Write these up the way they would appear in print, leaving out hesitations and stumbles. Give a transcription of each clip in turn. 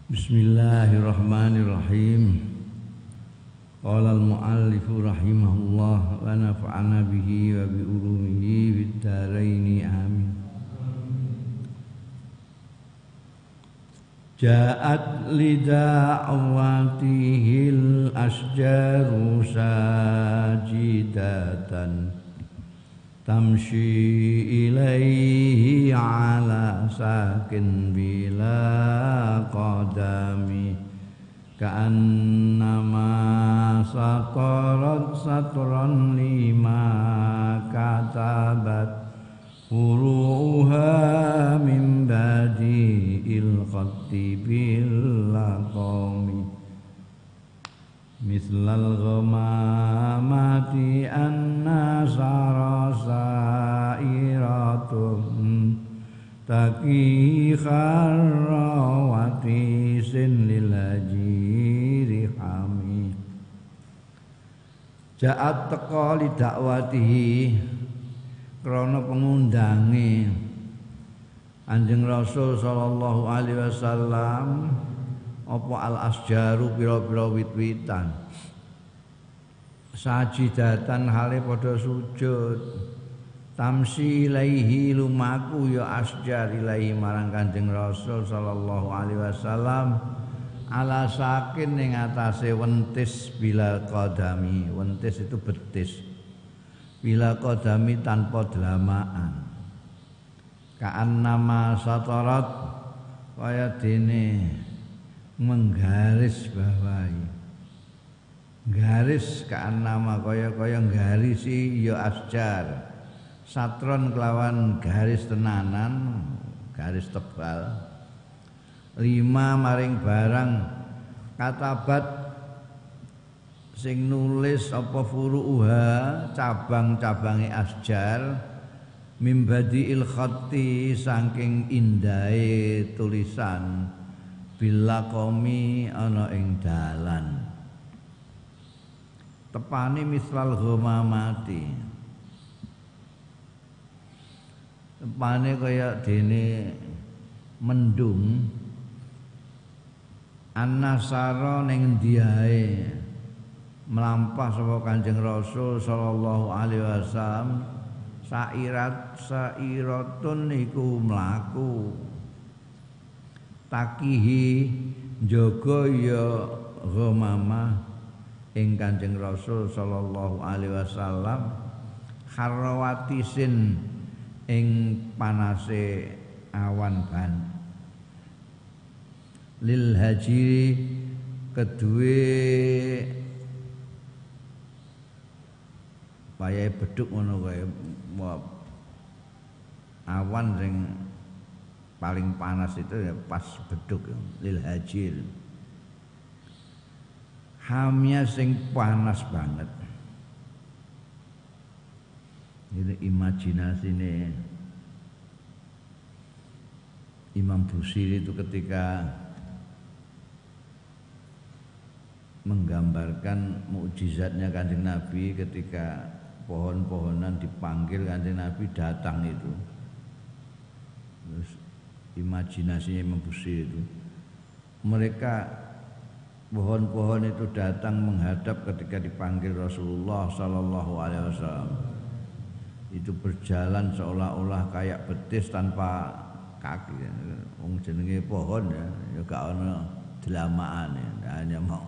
Bismillahirrahmanirrahim. Qala al-muallif rahimahullah wa nafa'ana bihi wa bi ulumihi fid dharain amin. Ja'at lida'awatihil asjaru sajidatan tamshi ilaihi ala sakin bila qadami ka'annama satran lima katabat furuha min badi'il khatti bil laqami mislal ghamamati anna sarasairatun taqi kharrawati sin lil ajiri hami ja'at taqa li dakwatihi krana pengundange Kanjeng Rasul sallallahu alaihi wasallam apa al-asjaru pira-pira wit-witan sajidatan hale padha sujud tamsi ilaihi lumaku ya asjar ilaihi marang Kanjeng Rasul sallallahu alaihi wasallam ala sakin ning atase wentis bila qadami wentis itu betis bila qadami tanpa delamaan ka'annama satarat kaya dene menggaris bawahi garis ka'annama kaya garisi ya asjar satron kelawan garis tenanan garis tebal lima maring barang katabat sing nulis apa furuha cabang-cabange asjar mimbadiil khatti saking indahe tulisan bila komi ana ing dalan tepane mislal ghamamati tepane kaya dene mendung annasara ning ndiae melampah sapa Kanjeng Rasul sallallahu alaihi wasallam sairatun iku mlaku takihi njaga ya ghamamah ing Kanjeng Rasul sallallahu alaihi wasallam harrawatisin ing panase awan ban lil haji kedue payahe beduk ngono kae awan sing paling panas itu ya pas beduk lil hajir hamnya sing panas banget ini imajinasine Imam Busiri itu ketika menggambarkan mukjizatnya Kanjeng Nabi ketika pohon-pohonan dipanggil Kanjeng Nabi datang itu terus imajinasinya Imam Busiri itu mereka pohon-pohon itu datang menghadap ketika dipanggil Rasulullah sallallahu alaihi wasallam itu berjalan seolah-olah kayak betis tanpa kaki wong jenenge pohon ya gak ono delamaan ya hanya mau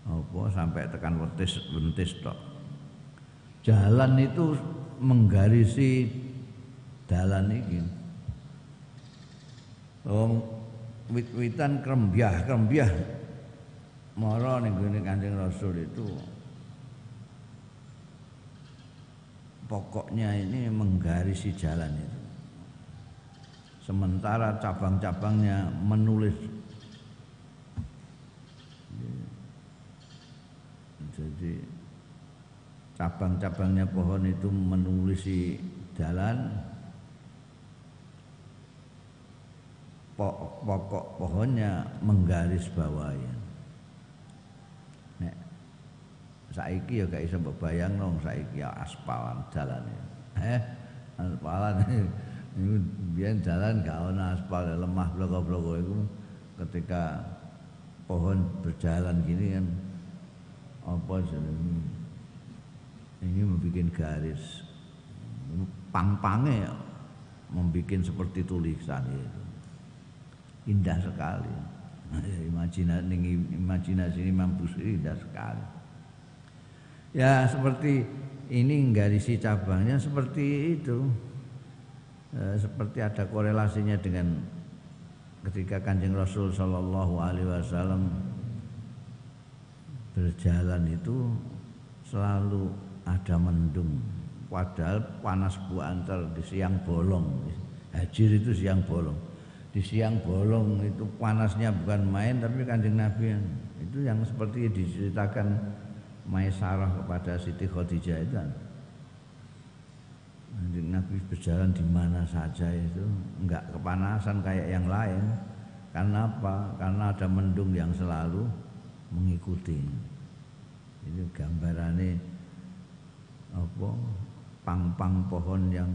apa sampai tekan wentis tok jalan itu menggarisi dalan iki wit-witan krembyah mara ning gone Kanjeng Rasul itu pokoknya ini menggarisi jalan itu sementara cabang-cabangnya menulis jadi cabang-cabangnya pohon itu menulisi jalan pokok pohonnya menggaris bawahi nek saiki ya gak iso mbok bayangno saiki ya aspalan dalane aspalan niku biyen jalan gak ana aspal lemah bloko-bloko iku ketika pohon berjalan gini kan apa ini membuat garis pang-pangnya membuat seperti tulisan itu indah sekali. Imajinasi ini mampu indah sekali. Ya seperti ini garisi cabangnya seperti itu, seperti ada korelasinya dengan ketika Kanjeng Rasul Shallallahu Alaihi Wasallam berjalan itu selalu ada mendung, padahal panas buantar di siang bolong. Hajir itu siang bolong. Di siang bolong itu panasnya bukan main, tapi Kanjeng Nabi itu yang seperti diceritakan Maisarah kepada Siti Khadijah itu kan. Kanjeng Nabi berjalan di mana saja itu enggak kepanasan kayak yang lain. Karena apa? Karena ada mendung yang selalu mengikuti. Ini gambarannya apa? Pang-pang pohon yang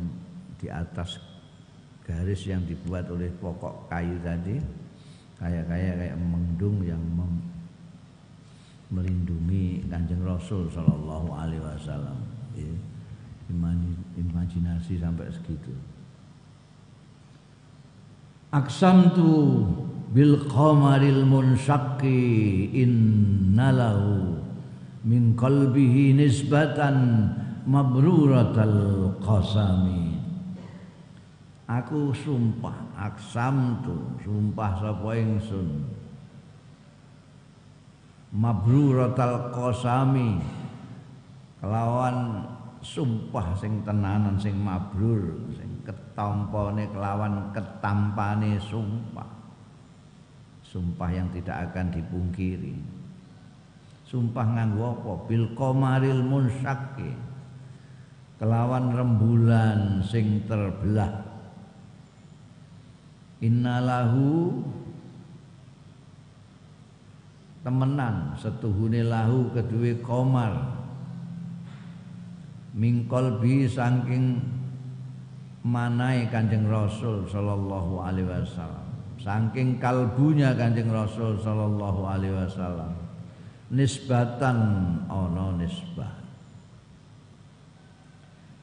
di atas garis yang dibuat oleh pokok kayu tadi kayak mendung yang melindungi Kanjeng Rasul Sallallahu Alaihi Wasallam. Imajinasi sampai segitu. Aqsamtu bil qamaril munshaqqi innalahu min qalbihi nisbatan mabruratal qasami. Aku sumpah, aqsamtu, sumpah sapa ingsun. Mabruratal qasami, kelawan sumpah sing tenanan sing mabrur, sing ketampane kelawan ketampane sumpah. Sumpah yang tidak akan dipungkiri. Sumpah nganggo apa? Bil qamaril munshaqqi, kelawan rembulan sing terbelah. Innalahu temenan setuhune lahu kedue qamar min qalbi saking manahe Kanjeng Rasul sallallahu alaihi wasallam, saking kalbunya Kanjeng Rasul sallallahu alaihi wasallam, nisbatan ana nisbah.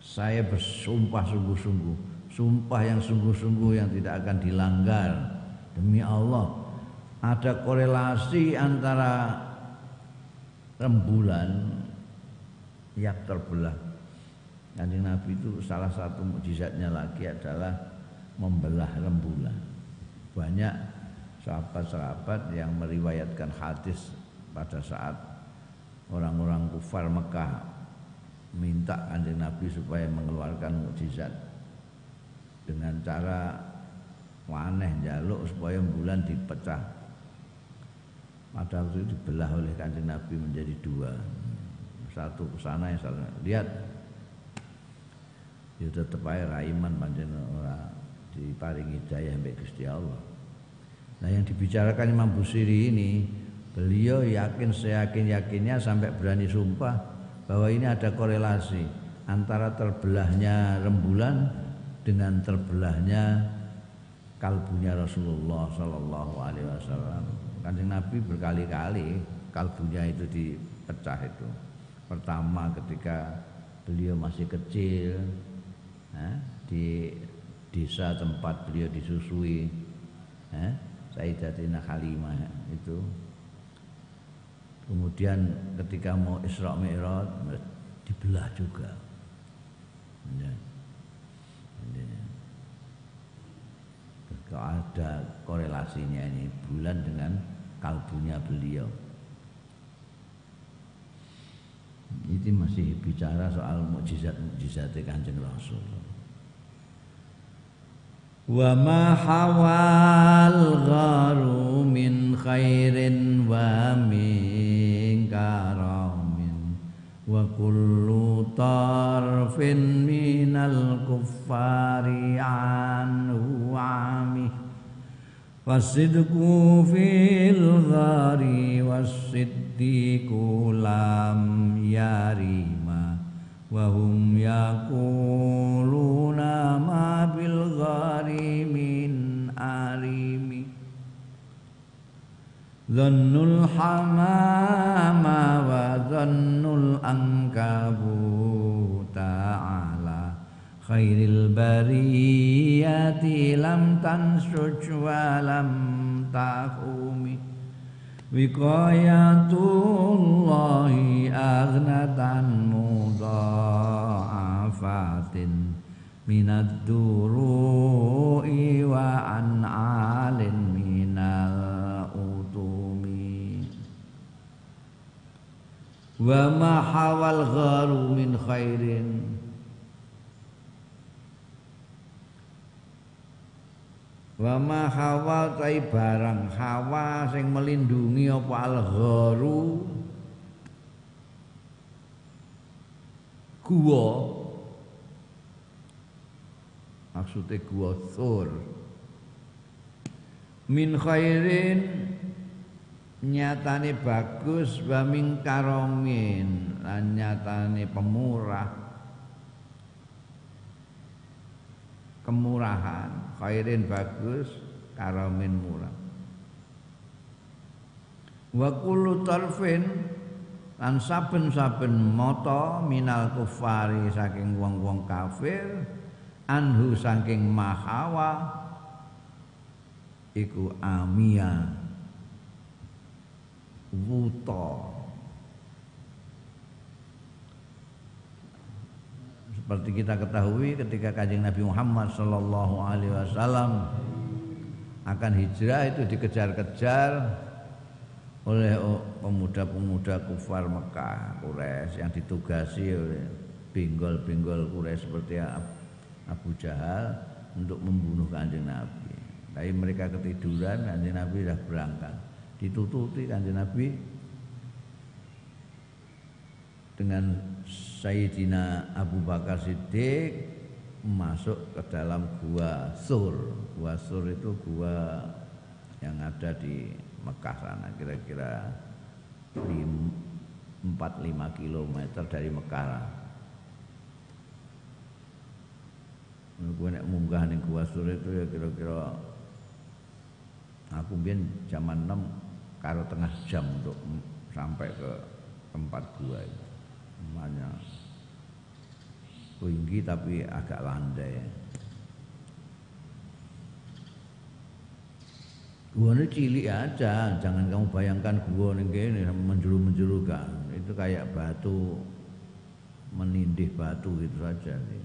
Saya bersumpah sungguh-sungguh, sumpah yang sungguh-sungguh yang tidak akan dilanggar demi Allah. Ada korelasi antara rembulan yang terbelah. Kanjeng Nabi itu salah satu mukjizatnya lagi adalah membelah rembulan. Banyak sahabat-sahabat yang meriwayatkan hadis pada saat orang-orang kufar Mekah minta Kanjeng Nabi supaya mengeluarkan mukjizat dengan cara aneh, njaluk supaya bulan dipecah. Pada waktu itu dibelah oleh Kanjeng Nabi menjadi dua, satu ke sana yang satu lihat. Ya tetep ae raiman pancen ora diparingi hidayah mbek Gusti Allah. Nah yang dibicarakan Imam Busiri ini, beliau yakin seyakin-yakinnya sampai berani sumpah bahwa ini ada korelasi antara terbelahnya rembulan dengan terbelahnya kalbunya Rasulullah Sallallahu Alaihi Wasallam. Kanjeng Nabi berkali-kali kalbunya itu dipecah itu. Pertama ketika beliau masih kecil, di desa tempat beliau disusui, Sayyidatina Halimah itu. Kemudian ketika mau Isra Mi'raj dibelah juga. Ada korelasinya ini bulan dengan kalbunya beliau. Ini masih bicara soal mukjizat Kanjeng Rasul. Wa ma hawal gharu min khairin wa min karamin wa kullu tarfin minal kuffari anhu ami wasidku fil ghari wasiddiqu lam yarima wa hum yaquluna ma bil ghari min arimi. Dhannul hamama wa dhannul ankabuta ala khairil bariyati lam tansuj wa lam tahumi wiqayatullahi aghnatan mudha'afatin minad duru'i wa an'alin minal utumi wa ma hawal gharu min khairin wa ma hawa tai barang hawa sing melindungi apa al gharu gua maksudnya gua sur min khairin nyatane bagus wa min karomin lan nyatane pemurah kemurahan khairin bagus karomin murah wa kullu tarfin lan saben-saben mata minal kufari saking wong-wong kafir anhu saking mahawa iku amia wuta seperti kita ketahui ketika Kanjeng Nabi Muhammad sallallahu alaihi wasallam akan hijrah itu dikejar-kejar oleh pemuda-pemuda kufar Mekah Quraisy yang ditugasi oleh benggol-benggol Quraisy seperti Abu Jahal untuk membunuh Kanjeng Nabi. Tapi mereka ketiduran, Kanjeng Nabi sudah berangkat. Ditututi Kanjeng Nabi dengan Sayyidina Abu Bakar Siddiq masuk ke dalam gua Sur. Gua Sur itu gua yang ada di Mekah sana, kira-kira 4-5 kilometer dari Mekah. Gue nek munggah ning gua Sur itu ya kira-kira aku mbiyen zaman 6 karo tengah jam untuk sampai ke tempat gua itu. Namanya tinggi tapi agak landai. Gua ini cilik aja, jangan kamu bayangkan gua ning kene menjeru-menjeru kan. Itu kayak batu menindih batu gitu saja nih.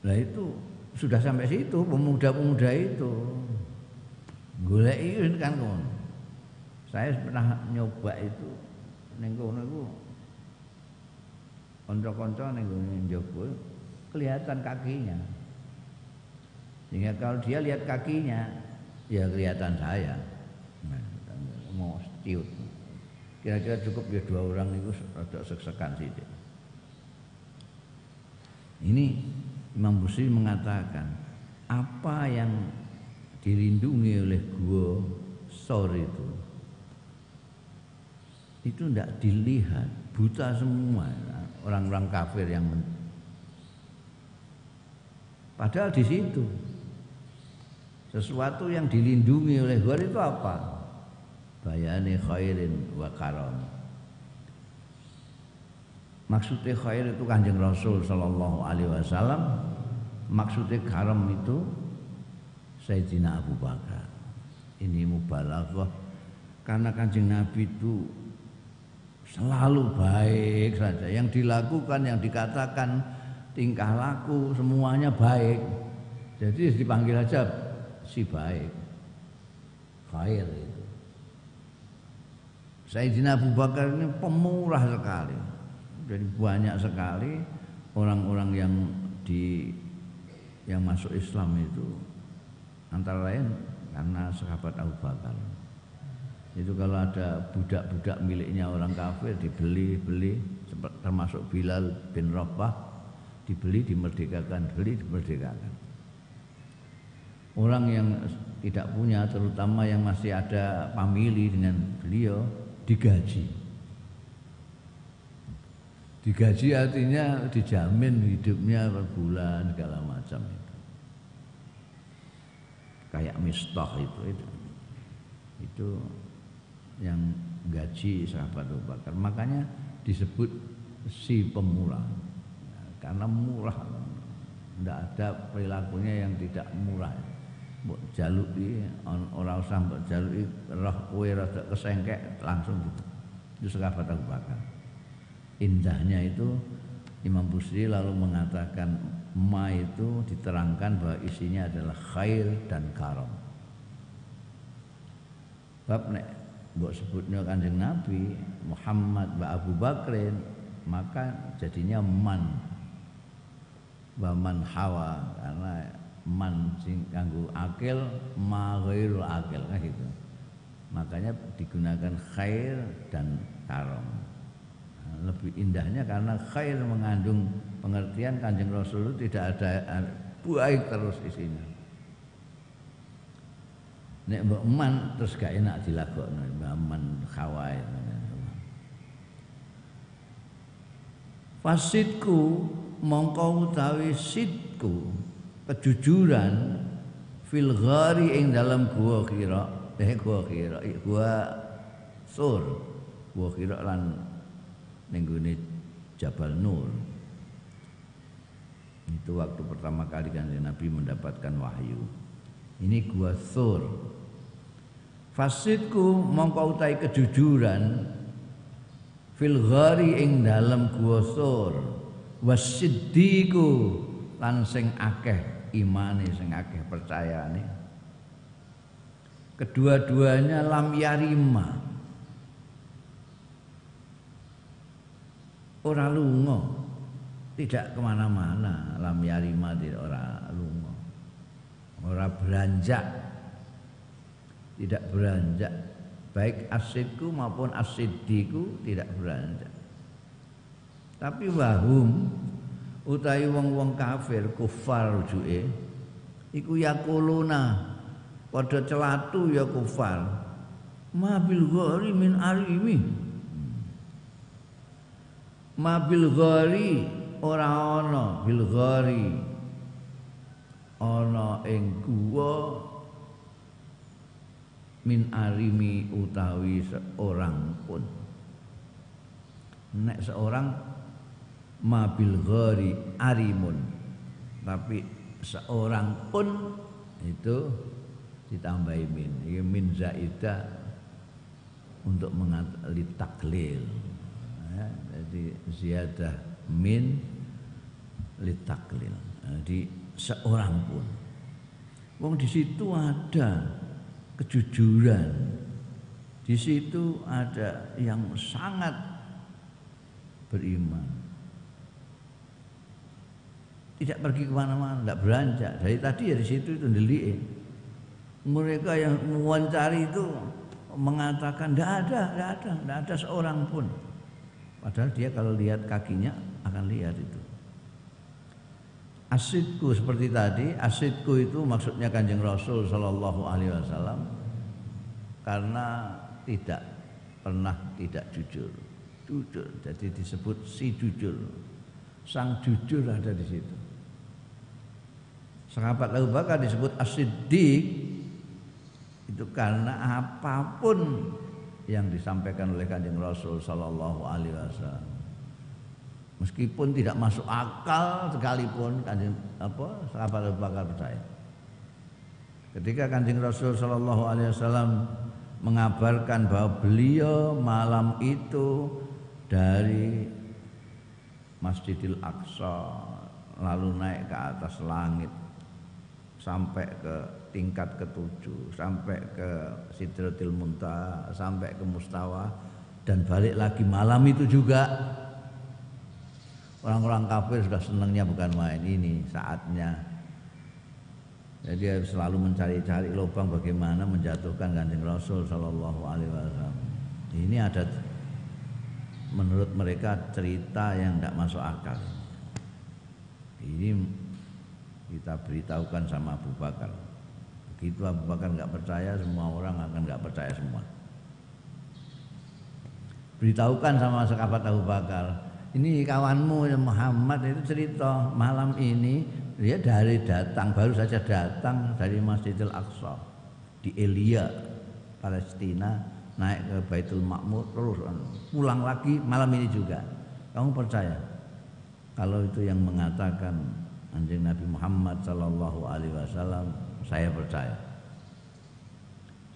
Nah itu sudah sampai situ pemuda-pemuda itu goleki kan kon. Saya pernah nyoba itu ning kono iku kanca-kanca ning njaba kelihatan kakinya. Sehingga kalau dia lihat kakinya ya kelihatan saya. Nah, mau ciut. Kira-kira cukup ya 2 orang itu rada sek-sekan sithik. Ini Imam Busiri mengatakan apa yang dilindungi oleh gua Sur itu tidak dilihat, buta semua orang-orang kafir yang padahal di situ sesuatu yang dilindungi oleh gua itu apa? Bayani khairin wa karam. Maksudnya khair itu Kanjeng Rasul sallallahu alaihi wasallam, maksudnya karam itu Sayyidina Abu Bakar. Ini mubalaghah karena Kanjeng Nabi itu selalu baik saja, yang dilakukan, yang dikatakan, tingkah laku semuanya baik. Jadi dipanggil aja si baik, khair itu. Sayyidina Abu Bakar ini pemurah sekali. Jadi banyak sekali orang-orang yang masuk Islam itu antara lain karena sahabat Abu Bakar. Itu kalau ada budak-budak miliknya orang kafir dibeli, termasuk Bilal bin Rabah, dibeli dimerdekakan, beli dimerdekakan. Orang yang tidak punya, terutama yang masih ada famili dengan beliau, digaji. Digaji artinya dijamin hidupnya per bulan segala macam itu. kayak Mistah itu yang gaji sahabat Abu Bakar. Makanya disebut si pemula, karena murah, tidak ada perilakunya yang tidak murah. Mbok jaluki ora usah mbok jaluki roh kowe rada kesengkek langsung gitu. Itu sahabat Abu Bakar. Indahnya itu Imam Busiri lalu mengatakan ma itu diterangkan bahwa isinya adalah khair dan karam. Bab nek mbok sebutnya Kanjeng Nabi Muhammad wa Abu Bakrin, maka jadinya man wa man hawa, karena man sing kanggo akil, ma ghairul akil kan gitu. Makanya digunakan khair dan karam. Lebih indahnya karena khair mengandung pengertian Kanjeng Rasul tidak ada baik terus isinya. Nek mbok man terus gak enak dilagokno, man khawai. Fasidku mongko utawi sidku, kejujuran fil ghari ing dalam gua Hira, gua Sur, gua Hira lan ning gone Jabal Nur. Itu waktu pertama kali Kanjeng Nabi mendapatkan wahyu. Ini gua Sur. Fasidku mongko utawi kejujuran fil ghari ing dalam gua Sur, wasiddiku lan sing akeh imane, sing akeh percayane. Kedua-duanya lam yarima, ora lunga, tidak kemana-mana. Lam yarima tidak ora lunga, ora beranjak, tidak beranjak. Baik asidku maupun asiddiku tidak beranjak. Tapi wahum utawi wong-wong kafir kufar rujuke iku yakuluna, padha celatu ya kufar, ma bil ghari min arimi, ma bil ghari ora ana, bil ghari ana ing guwa min arimi utawi seorang pun. Nek seorang mabil ghari arimun, tapi seorang pun itu ditambahi min. Ini min zaidah untuk mengatali taklil ya, jadi ziyadah min litaklil. Jadi seorang pun. Wong di situ ada kejujuran, di situ ada yang sangat beriman, tidak pergi kemana-mana, tidak beranjak. Dari tadi ya di situ itu ndelik. Mereka yang mewawancari itu mengatakan tidak ada seorang pun. Padahal dia kalau lihat kakinya akan lihat itu. Asidku seperti tadi, asidku itu maksudnya Kanjeng Rasul Sallallahu Alaihi Wasallam, karena tidak pernah tidak jujur, jadi disebut si jujur, sang jujur ada di situ. Sahabat Abu Bakar disebut as-siddiq itu karena apapun yang disampaikan oleh Kanjeng Rasul Sallallahu Alaihi Wasallam, meskipun tidak masuk akal sekalipun, sahabat Abu Bakar percaya. Ketika Kanjeng Rasul Sallallahu Alaihi Wasallam mengabarkan bahwa beliau malam itu dari Masjidil Aqsa lalu naik ke atas langit sampai ke tingkat ketujuh, sampai ke Sidratil Muntaha, sampai ke Mustawa, dan balik lagi malam itu juga. Orang-orang kafir sudah senangnya bukan main, ini saatnya. Jadi dia selalu mencari-cari lubang bagaimana menjatuhkan Kanjeng Rasul Sallallahu Alaihi Wasallam. Ini ada menurut mereka cerita yang tidak masuk akal. Ini kita beritahukan sama Abu Bakar. Begitu Abu Bakar nggak percaya, semua orang akan nggak percaya semua. Beritahukan sama sahabat Abu Bakar. Ini kawanmu Muhammad itu cerita malam ini Dia dari datang, baru saja datang dari Masjidil Aqsa di Elia, Palestina, naik ke Baitul Ma'mur, terus pulang lagi malam ini juga. Kamu percaya? Kalau itu yang mengatakan Kanjeng Nabi Muhammad sallallahu alaihi wasallam, saya percaya.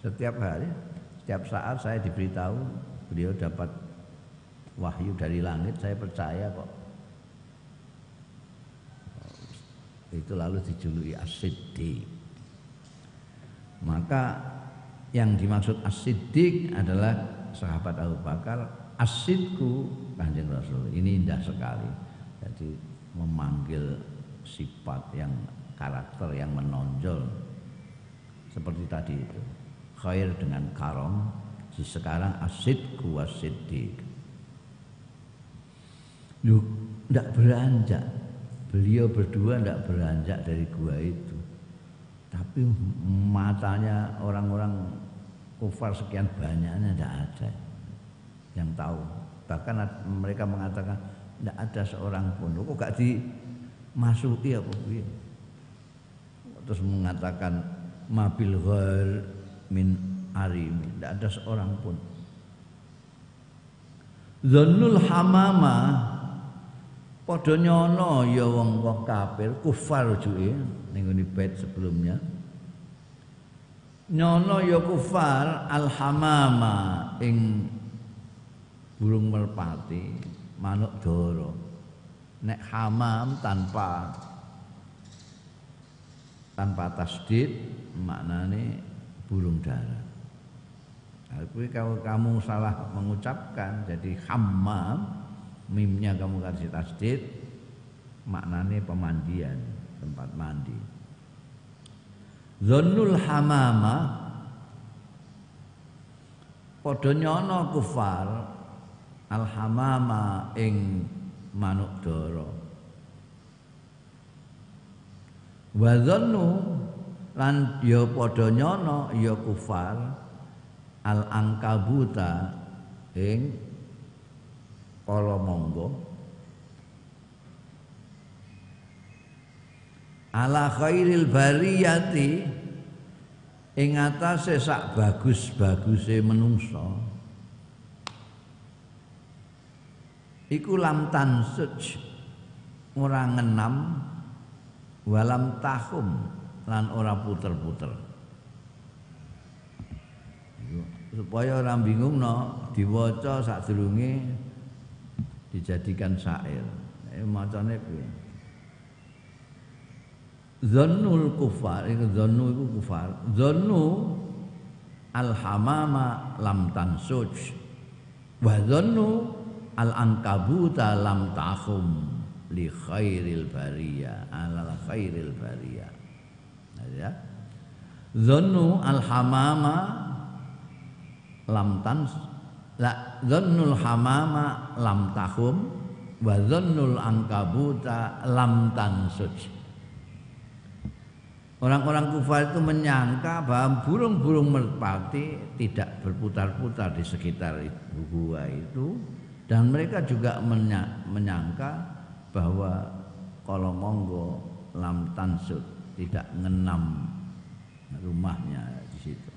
Setiap hari, setiap saat saya diberitahu beliau dapat wahyu dari langit, saya percaya kok. Itu lalu dijuluki As-Siddiq. Maka yang dimaksud As-Siddiq adalah sahabat Abu Bakar, As-Sidku Kanjeng Rasul. Ini indah sekali. Jadi memanggil sifat yang karakter yang menonjol seperti tadi itu. Khair dengan karom, sekarang As-Sidku Was-Siddiq. Loh, enggak beranjak. Beliau berdua tidak beranjak dari gua itu, tapi matanya orang-orang kufar sekian banyaknya tidak ada yang tahu. Bahkan mereka mengatakan tidak ada seorang pun. Kok gak dimasuki apa piye? Terus mengatakan mabil ghair min arimi, tidak ada seorang pun. Dzannul hamama padha nyono ya wong kafir kufar juke ning ngene bait sebelumnya. Nyono ya kufar alhamama ing burung merpati manuk dara. Nek hamam tanpa tasdid maknane burung dara. Kalau kamu salah mengucapkan jadi hammam, mimnya kamu kasih tasdid, maknanya pemandian, tempat mandi. Dzannul hamama padha nyono kufar al hamama ing manuk dara. Wa dzannu lan ya padha nyono ya kufar al angkabuta ing kala monggo ala khairil bariyati ing atase sak bagus-baguse menungso iku lam tansuj ora ngenam walam tahum lan ora puter-puter supaya orang bingung diwaca sadurunge dijadikan syair. Macane piye? Dzannul kufar, iku dzannu iku kufar. Dzannu al-hamama lam tansuj. Wa dzannu al-ankabuta lam tahum li khairil bariyah, ala khairil bariyah. Ya. Dzannu al-hamama lam tansuj. La dzannul hamama lam tahum wa dzannul angkabuta lam tansuj. Orang-orang kufar itu menyangka bahwa burung-burung merpati tidak berputar-putar di sekitar gua itu, dan mereka juga menyangka bahwa kalau monggo lam tansud tidak ngenam rumahnya di situ.